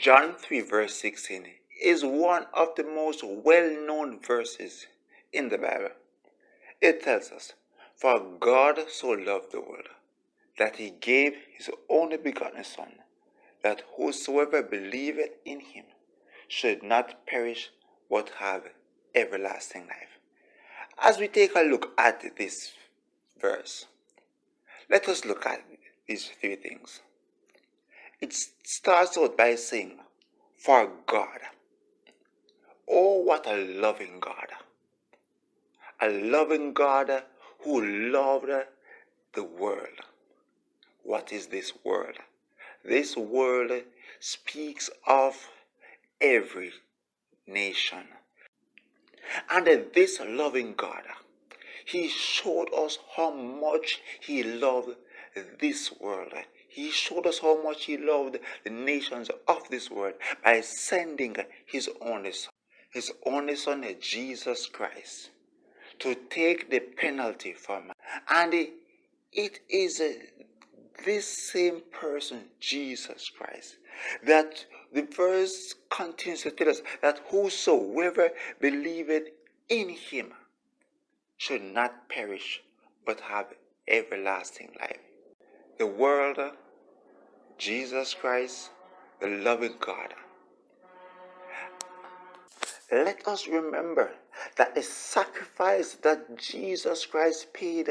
John 3 verse 16 is one of the most well-known verses in the Bible. It tells us, "For God so loved the world, that he gave his only begotten Son, that whosoever believeth in him should not perish but have everlasting life." As we take a look at this verse, let us look at these three things. It starts out by saying, "For God." Oh, what a loving God. A loving God who loved the world. What is this world? This world speaks of every nation. And this loving God, he showed us how much he loved this world. He showed us how much he loved the nations of this world by sending his only son, Jesus Christ, to take the penalty for man. And it is this same person, Jesus Christ, that the verse continues to tell us that whosoever believeth in him should not perish but have everlasting life. The world, Jesus Christ, the loving God. Let us remember that the sacrifice that Jesus Christ paid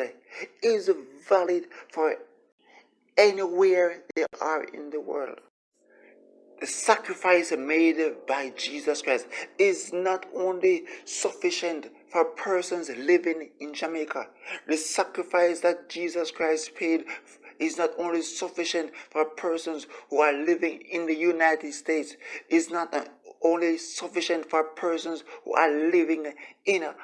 is valid for anywhere they are in the world. The sacrifice made by Jesus Christ is not only sufficient for persons living in Jamaica. The sacrifice that Jesus Christ paid is not only sufficient for persons who are living in the United States. It's not only sufficient for persons who are living in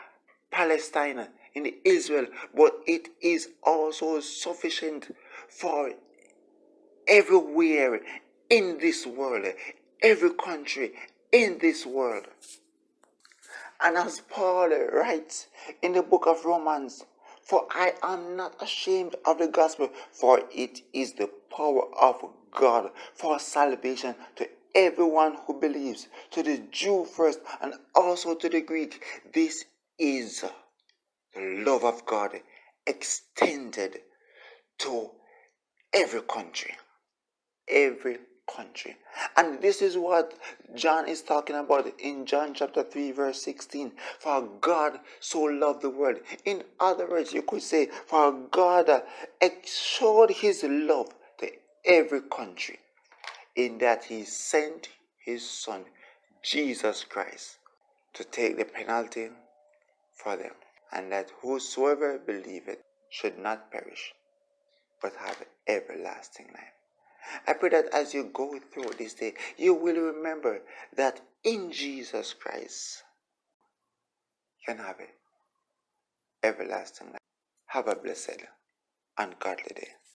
Palestine, in Israel, but it is also sufficient for everywhere in this world, every country in this world. And as Paul writes in the book of Romans, "For I am not ashamed of the gospel, for it is the power of God for salvation to everyone who believes, to the Jew first and also to the Greek." This is the love of God extended to every country. Every country. And this is what John is talking about in John chapter 3 verse 16. For God so loved the world. In other words, you could say, for God showed his love to every country in that he sent his son, Jesus Christ, to take the penalty for them, and that whosoever believeth should not perish but have everlasting life. I pray that as you go through this day, you will remember that in Jesus Christ you can have everlasting life. Have a blessed and godly day.